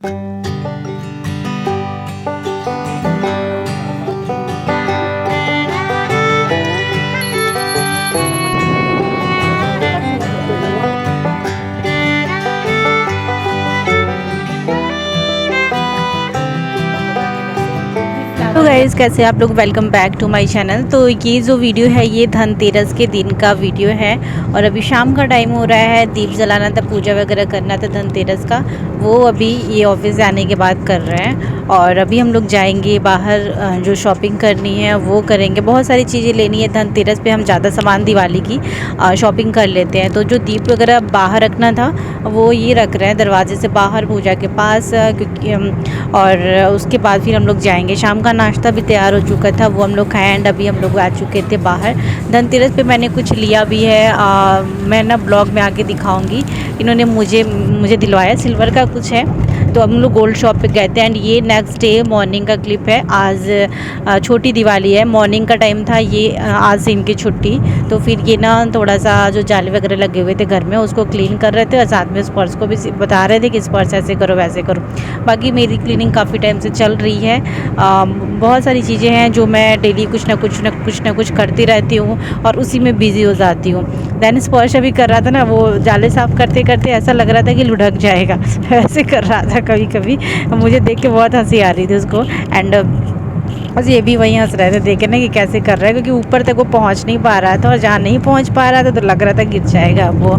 तो गाइज़ कैसे आप लोग, welcome back to my channel. तो ये जो वीडियो है ये धनतेरस के दिन का वीडियो है और अभी शाम का टाइम हो रहा है। दीप जलाना था, पूजा वगैरह करना था धनतेरस का, वो अभी ये ऑफिस जाने के बाद कर रहे हैं। और अभी हम लोग जाएंगे बाहर, जो शॉपिंग करनी है वो करेंगे। बहुत सारी चीज़ें लेनी है धनतेरस पे, हम ज़्यादा सामान दिवाली की शॉपिंग कर लेते हैं। तो जो दीप वगैरह बाहर रखना था वो ये रख रहे हैं दरवाजे से बाहर पूजा के पास, क्योंकि और उसके बाद फिर हम लोग जाएंगे। शाम का नाश्ता भी तैयार हो चुका था, वो हम लोग खाए एंड अभी हम लोग आ चुके थे बाहर। धनतेरस पे मैंने कुछ लिया भी है, मैं ना ब्लॉग में आके दिखाऊंगी। इन्होंने मुझे दिलवाया, सिल्वर का कुछ है। तो हम लोग गोल्ड शॉप पे गए थे एंड ये नेक्स्ट डे मॉर्निंग का क्लिप है। आज छोटी दिवाली है, मॉर्निंग का टाइम था ये, आज से इनकी छुट्टी। तो फिर ये ना थोड़ा सा जो जाले वगैरह लगे हुए थे घर में उसको क्लीन कर रहे थे और साथ में उस पर्स को भी बता रहे थे कि इस पर्स ऐसे करो वैसे करो। बाकी मेरी क्लीनिंग काफ़ी टाइम से चल रही है। बहुत सारी चीज़ें हैं जो मैं डेली कुछ ना कुछ करती रहती हूँ और उसी में बिज़ी हो जाती हूँ। दैन स्पर्श अभी कर रहा था ना, वो जाले साफ़ करते करते ऐसा लग रहा था कि लुढ़क जाएगा ऐसे कर रहा था कभी कभी। मुझे देख के बहुत हंसी आ रही थी उसको एंड बस ये भी वहीं हंस रहे थे देखे ना कि कैसे कर रहा है, क्योंकि ऊपर तक वो पहुंच नहीं पा रहा था और जहाँ नहीं पहुंच पा रहा था तो लग रहा था गिर जाएगा वो।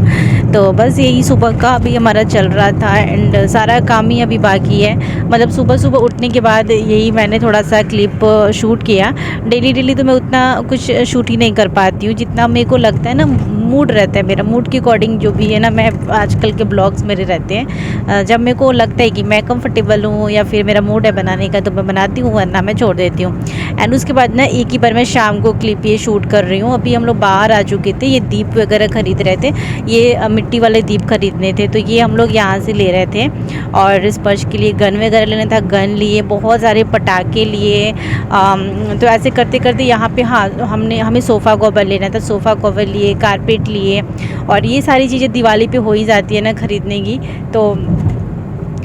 तो बस यही सुबह का अभी हमारा चल रहा था एंड सारा काम ही अभी बाकी है। मतलब सुबह सुबह उठने के बाद यही मैंने थोड़ा सा क्लिप शूट किया। डेली तो मैं उतना कुछ शूट ही नहीं कर पाती हूँ जितना मेरे को लगता है ना, मूड रहता है मेरा, मूड के अकॉर्डिंग जो भी है ना, मैं आजकल के ब्लॉग्स मेरे रहते हैं। जब मेरे को लगता है कि मैं कंफर्टेबल हूँ या फिर मेरा मूड है बनाने का तो मैं बनाती हूँ, वरना मैं छोड़ देती हूँ। एंड उसके बाद ना एक ही बार मैं शाम को क्लिप ये शूट कर रही हूँ। अभी हम लोग बाहर आ चुके थे, ये दीप वगैरह खरीद रहे थे, ये मिट्टी वाले दीप खरीदने थे तो ये हम लोग यहाँ से ले रहे थे। और स्पर्श के लिए गन वगैरह लेना था, गन लिए, बहुत सारे पटाखे लिए। तो ऐसे करते करते यहाँ पे हाँ हमें सोफ़ा कवर लेना था, सोफ़ा कवर लिए, कारपेट लिए और ये सारी चीज़ें दिवाली पे हो ही जाती है ना खरीदने की। तो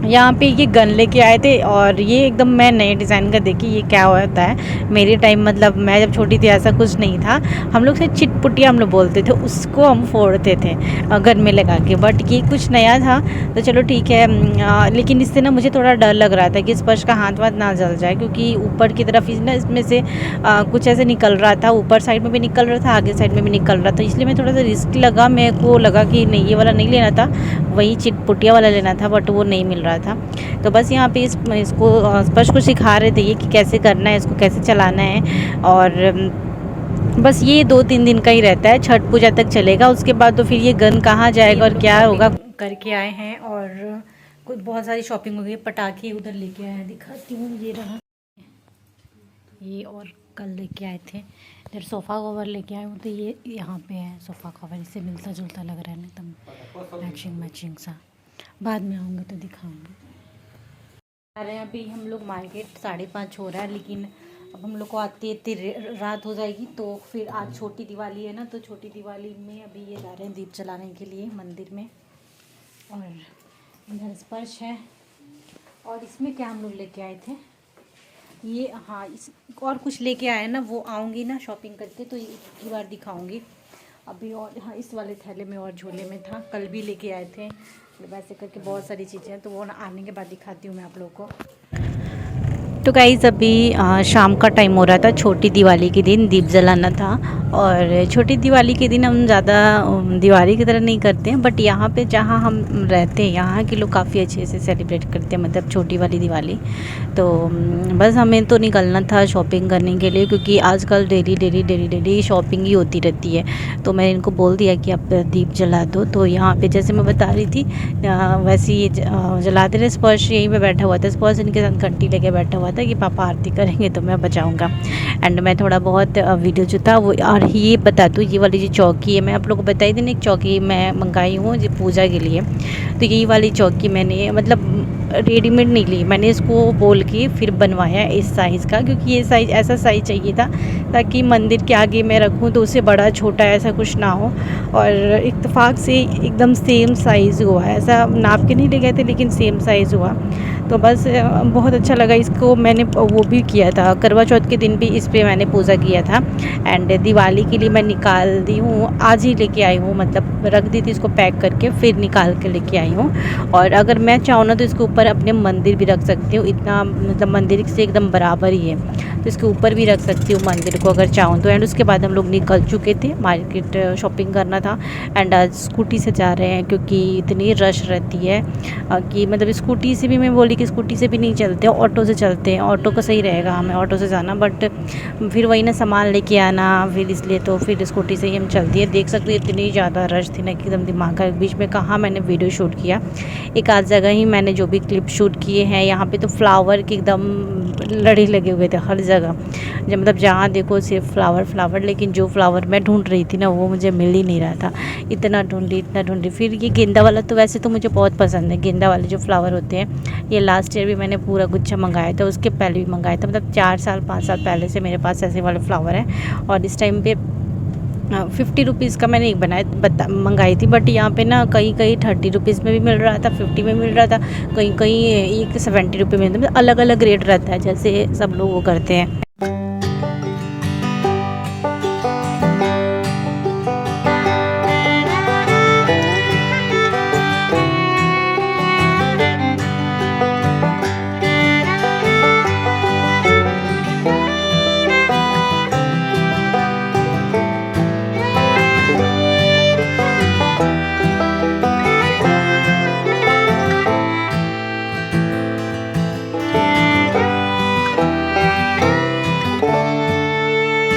यहाँ पे ये गन लेके आए थे और ये एकदम मैं नए डिज़ाइन का, देखिए ये क्या होता है। मेरे टाइम मतलब मैं जब छोटी थी ऐसा कुछ नहीं था, हम लोग से चिटपुटिया हम लोग बोलते थे उसको, हम फोड़ते थे गन में लगा के। बट ये कुछ नया था तो चलो ठीक है। लेकिन इससे ना मुझे थोड़ा डर लग रहा था कि स्पर्श का हाथ वाथ ना जल जाए, क्योंकि ऊपर की तरफ ना इसमें से कुछ ऐसे निकल रहा था, ऊपर साइड में भी निकल रहा था, आगे साइड में भी निकल रहा था, इसलिए मैं थोड़ा सा रिस्क लगा। मेरे को लगा कि नहीं ये वाला नहीं लेना था, वही चिटपुटिया वाला लेना था, बट वो नहीं मिल रहा था। तो बस यहाँ पे इसको स्पर्श को सिखा रहे थे ये कि कैसे करना है, इसको कैसे चलाना है। और बस ये 2-3 दिन का ही रहता है, छठ पूजा तक चलेगा। उसके बाद तो फिर ये गन कहाँ जाएगा और क्या होगा। करके आए हैं और कुछ बहुत सारी शॉपिंग हो गई। पटाखे उधर लेके आए हैं, दिखाती हूँ, ये रहा ये, और कल लेके आए थे। इधर सोफ़ा कवर लेके आए हूँ, तो ये यहाँ पे है सोफ़ा कवर, इससे मिलता जुलता लग रहा है ना एकदम मैचिंग सा। बाद में आऊँगी तो दिखाऊँगी। अरे अभी हम लोग मार्केट 5:30 हो रहा है, लेकिन अब हम लोग को आती इतनी रात हो जाएगी। तो फिर आज छोटी दिवाली है ना, तो छोटी दिवाली में अभी ये जा रहे हैं दीप जलाने के लिए मंदिर में। और इधर स्पर्श है और इसमें क्या हम लोग लेके आए थे ये, हाँ इस और कुछ लेके आए ना, वो आऊँगी ना शॉपिंग करके तो एक ही बार दिखाऊँगी अभी। और हाँ इस वाले थैले में और झोले में था, कल भी लेके आए थे। वैसे करके बहुत सारी चीज़ें हैं, तो वो आने के बाद दिखाती हूँ मैं आप लोगों को। तो गाइस अभी शाम का टाइम हो रहा था, छोटी दिवाली के दिन दीप जलाना था। और छोटी दिवाली के दिन हम ज़्यादा दिवाली की तरह नहीं करते हैं, बट यहाँ पे जहाँ हम रहते हैं यहाँ के लोग काफ़ी अच्छे से सेलिब्रेट करते हैं, मतलब छोटी वाली दिवाली। तो बस हमें तो निकलना था शॉपिंग करने के लिए, क्योंकि आजकल डेली शॉपिंग ही होती रहती है। तो मैंने इनको बोल दिया कि आप दीप जला दो। तो यहाँ पे जैसे मैं बता रही थी वैसे ही जलाते रहे। स्पर्श यहीं पे बैठा हुआ था, स्पर्श इनके साथ घंटी लेके बैठा हुआ था कि पापा आरती करेंगे तो मैं बचाऊंगा। एंड मैं थोड़ा बहुत वीडियो जो था वो, और ये बता दूँ ये वाली जो चौकी है, मैं आप लोगों को बताई थी ना, एक चौकी मैं मंगाई हूँ जी पूजा के लिए। तो यही वाली चौकी मैंने मतलब रेडीमेड नहीं ली, मैंने इसको बोल के फिर बनवाया इस साइज़ का, क्योंकि ये साइज़ ऐसा साइज़ चाहिए था ताकि मंदिर के आगे मैं रखूँ तो उससे बड़ा छोटा ऐसा कुछ ना हो। और इत्तेफाक से एकदम सेम साइज़ हुआ, ऐसा नाप के नहीं ले गए थे लेकिन सेम साइज़ हुआ। तो बस बहुत अच्छा लगा। इसको मैंने वो भी किया था, करवा चौथ के दिन भी इस पे मैंने पूजा किया था। एंड दिवाली के लिए मैं निकाल दी हूँ, आज ही लेके आई हूँ, मतलब रख दी थी इसको पैक करके, फिर निकाल के लेके आई हूँ। और अगर मैं चाहूँ ना तो इसके ऊपर अपने मंदिर भी रख सकती हूँ, इतना मतलब मंदिर से एकदम बराबर ही है, तो इसके ऊपर भी रख सकती हूँ मंदिर को अगर चाहूँ तो। एंड उसके बाद हम लोग निकल चुके थे, मार्केट शॉपिंग करना था। एंड आज स्कूटी से जा रहे हैं क्योंकि इतनी रश रहती है कि मतलब स्कूटी से भी मैं बोली कि स्कूटी से भी नहीं चलते, ऑटो से चलते हैं, ऑटो का सही रहेगा हमें ऑटो से जाना, बट फिर वही ना सामान लेके आना, फिर इसलिए तो फिर स्कूटी से ही हम चलती है। देख सकते हो इतनी ज़्यादा रश थी ना कि एकदम दिमाग का बीच में कहाँ मैंने वीडियो शूट किया, एक आध जगह ही मैंने जो भी क्लिप शूट किए हैं। यहाँ पे तो फ्लावर के एकदम लड़े लगे हुए थे हर जगह, जब मतलब जहाँ देखो सिर्फ फ्लावर फ्लावर, लेकिन जो फ्लावर मैं ढूंढ रही थी ना वो मुझे मिल ही नहीं रहा था। इतना ढूंढी। फिर ये गेंदा वाला तो वैसे तो मुझे बहुत पसंद है, गेंदा वाले जो फ्लावर होते हैं। ये लास्ट ईयर भी मैंने पूरा गुच्छा मंगाया था, उसके पहले भी मंगाया था, मतलब 4 साल 5 साल पहले से मेरे पास ऐसे वाले फ्लावर हैं। और इस टाइम पे 50 रुपीज़ का मैंने एक मंगाई थी, बट यहाँ पे ना कहीं कहीं 30 रुपीज़ में भी मिल रहा था, 50 में मिल रहा था, कहीं कहीं एक 70 रुपये में, मतलब अलग अलग रेट रहता है जैसे सब लोग वो करते हैं।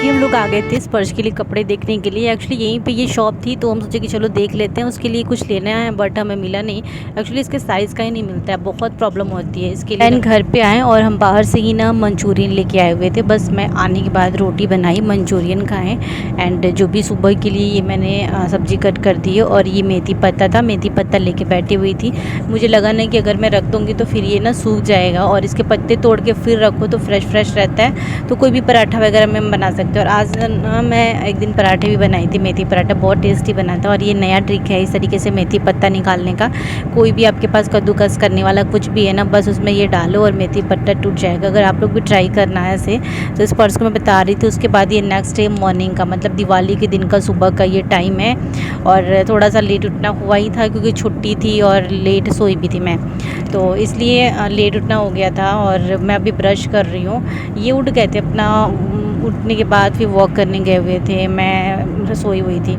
ये हम लोग आ गए थे स्पर्श के लिए कपड़े देखने के लिए। एक्चुअली यहीं पे ये शॉप थी, तो हम सोचे कि चलो देख लेते हैं, उसके लिए कुछ लेना है, बट हमें मिला नहीं। एक्चुअली इसके साइज़ का ही नहीं मिलता है, बहुत प्रॉब्लम होती है इसके लिए। एंड घर पे आए और हम बाहर से ही ना मंचूरियन लेके आए हुए थे, बस मैं आने के बाद रोटी बनाई, मंचूरियन खाएँ। एंड जो भी सुबह के लिए ये मैंने सब्ज़ी कट कर दी है, और ये मेथी पत्ता था, मेथी पत्ता लेके बैठी हुई थी। मुझे लगा नहीं कि अगर मैं रख दूँगी तो फिर ये ना सूख जाएगा, और इसके पत्ते तोड़ के फिर रखो तो फ्रेश रहता है, तो कोई भी पराठा वगैरह में हम बना सकते हैं। और आज ना मैं एक दिन पराठे भी बनाई थी, मेथी पराठा बहुत टेस्टी बना था। और ये नया ट्रिक है इस तरीके से मेथी पत्ता निकालने का। कोई भी आपके पास कद्दूकस करने वाला कुछ भी है ना, बस उसमें ये डालो और मेथी पत्ता टूट जाएगा। अगर आप लोग भी ट्राई करना है ऐसे, तो इस पर्स को मैं बता रही थी। उसके बाद ये नेक्स्ट डे मॉर्निंग का, मतलब दिवाली के दिन का सुबह का ये टाइम है। और थोड़ा सा लेट उठना हुआ ही था क्योंकि छुट्टी थी और लेट सोई भी थी मैं, तो इसलिए लेट उठना हो गया था। और मैं अभी ब्रश कर रही हूँ, ये उठ गए थे अपना, उठने के बाद फिर वॉक करने गए हुए थे, मैं सोई हुई थी।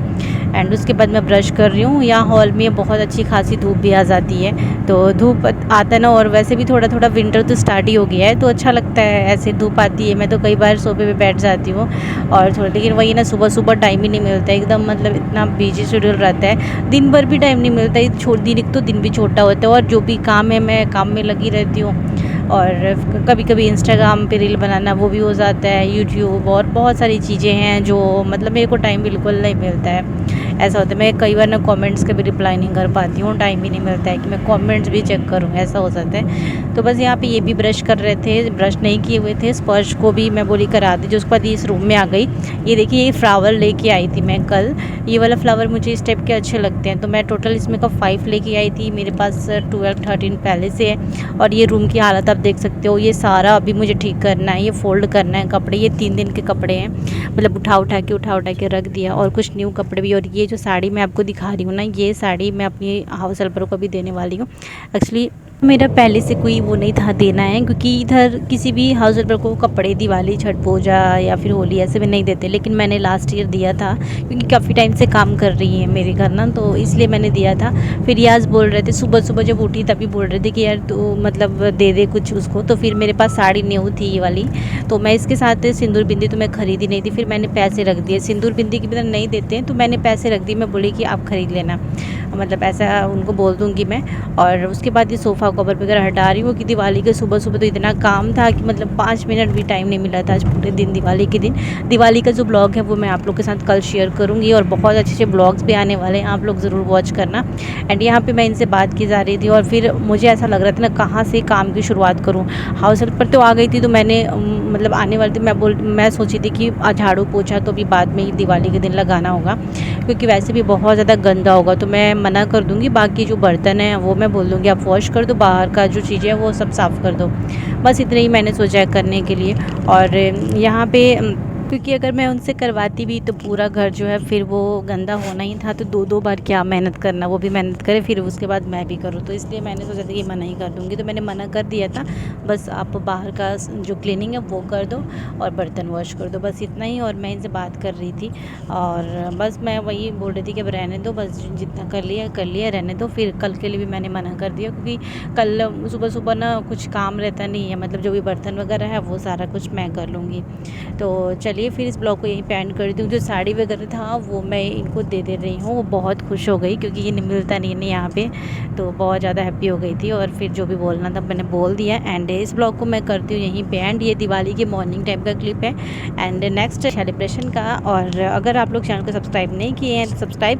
एंड उसके बाद मैं ब्रश कर रही हूँ। यहाँ हॉल में बहुत अच्छी खासी धूप भी आ जाती है, तो धूप आता ना, और वैसे भी थोड़ा थोड़ा विंटर तो स्टार्ट ही हो गया है, तो अच्छा लगता है ऐसे धूप आती है। मैं तो कई बार सोफे पे बैठ जाती हूँ और थोड़ा, लेकिन वही ना सुबह सुबह टाइम ही नहीं मिलता है एकदम, मतलब इतना बिजी शेड्यूल रहता है, दिन भर भी टाइम नहीं मिलता है। एक तो दिन भी छोटा होता है, और जो भी काम है मैं काम में लगी रहती हूँ। और कभी कभी इंस्टाग्राम पे रील बनाना वो भी हो जाता है, यूट्यूब, और बहुत सारी चीज़ें हैं जो मतलब मेरे को टाइम बिल्कुल नहीं मिलता है। ऐसा होता है, मैं कई बार ना कमेंट्स के भी रिप्लाई नहीं कर पाती हूँ, टाइम ही नहीं मिलता है कि मैं कमेंट्स भी चेक करूँ, ऐसा हो जाता है। तो बस यहाँ पे ये भी ब्रश कर रहे थे, ब्रश नहीं किए हुए थे, स्पर्श को भी मैं बोली करा दी। जो उसके बाद इस रूम में आ गई, ये देखिए ये फ्लावर लेके आई थी मैं कल। ये वाला फ्लावर मुझे इस टाइप के अच्छे लगते हैं, तो मैं टोटल इसमें का 5 लेके आई थी, मेरे पास 12-13 पहले से है। और ये रूम की हालत आप देख सकते हो, ये सारा अभी मुझे ठीक करना है, ये फोल्ड करना है कपड़े, ये 3 दिन के कपड़े हैं, मतलब उठा उठा के रख दिया। और कुछ न्यू कपड़े भी। और ये जो साड़ी मैं आपको दिखा रही हूँ ना, ये साड़ी मैं अपनी हाउस हेल्पर को भी देने वाली हूँ। एक्चुअली मेरा पहले से कोई वो नहीं था देना है, क्योंकि इधर किसी भी हाउस हेल्पर को कपड़े दिवाली, छठ पूजा या फिर होली ऐसे में नहीं देते, लेकिन मैंने लास्ट ईयर दिया था क्योंकि काफ़ी टाइम से काम कर रही है मेरे घर ना, तो इसलिए मैंने दिया था। फिर ये आज बोल रहे थे, सुबह सुबह जब उठी तभी बोल रहे थे कि यार तू मतलब दे दे कुछ उसको। तो फिर मेरे पास साड़ी न्यू थी ये वाली, तो मैं इसके साथ सिंदूर बिंदी तो मैं खरीदी नहीं थी, फिर मैंने पैसे रख दिए। सिंदूर बिंदी की भी नहीं देते हैं, तो मैंने पैसे रख दिए, मैं बोली कि आप खरीद लेना, मतलब ऐसा उनको बोल दूँगी मैं। और उसके बाद ये सोफ़ा कवर वगैरह हटा रही हूँ कि दिवाली के सुबह सुबह तो इतना काम था कि मतलब 5 मिनट भी टाइम नहीं मिला था आज पूरे दिन। दिवाली के दिन दिवाली का जो ब्लॉग है वो मैं आप लोग के साथ कल शेयर करूँगी, और बहुत अच्छे ब्लॉग्स भी आने वाले हैं, आप लोग ज़रूर वॉच करना। एंड यहाँ पे मैं इनसे बात की जा रही थी, और फिर मुझे ऐसा लग रहा था ना कहाँ से काम की शुरुआत करूँ। हाउस हेल्प पर तो आ गई थी, तो मैंने मतलब आने वाले दिन मैं सोची थी कि झाड़ू पोछा तो अभी बाद में ही दिवाली के दिन लगाना होगा, क्योंकि वैसे भी बहुत ज़्यादा गंदा होगा, तो मैं मना कर दूँगी। बाकी जो बर्तन हैं वो मैं बोल दूँगी आप वॉश कर दो, बाहर का जो चीज़ें हैं वो सब साफ़ कर दो। बस इतना ही मैंने सोचा है करने के लिए। और यहाँ पे क्योंकि अगर मैं उनसे करवाती भी तो पूरा घर जो है फिर वो गंदा होना ही था, तो 2-2 बार क्या मेहनत करना, वो भी मेहनत करे फिर उसके बाद मैं भी करूँ, तो इसलिए मैंने सोचा था कि मना ही कर दूँगी। तो मैंने मना कर दिया था, बस आप बाहर का जो क्लीनिंग है वो कर दो और बर्तन वॉश कर दो, बस इतना ही। और मैं इनसे बात कर रही थी और बस मैं वही बोल रही थी कि अब रहने दो, बस जितना कर लिया रहने दो। फिर कल के लिए भी मैंने मना कर दिया, क्योंकि कल सुबह ना कुछ काम रहता नहीं है, मतलब जो भी बर्तन वगैरह है वो सारा कुछ मैं कर लूँगी। तो चलिए फिर इस ब्लॉग को यहीं पे एंड कर दूँ। जो साड़ी वगैरह था वो मैं इनको दे रही हूँ, वो बहुत खुश हो गई क्योंकि ये मिलता नहीं है यहाँ पे, तो बहुत ज़्यादा हैप्पी हो गई थी। और फिर जो भी बोलना था मैंने बोल दिया। एंड इस ब्लॉग को मैं करती हूँ यहीं पे एंड। ये दिवाली के मॉर्निंग टाइम का क्लिप है एंड नेक्स्ट सेलिब्रेशन का। और अगर आप लोग चैनल को सब्सक्राइब नहीं किए हैं तो सब्सक्राइब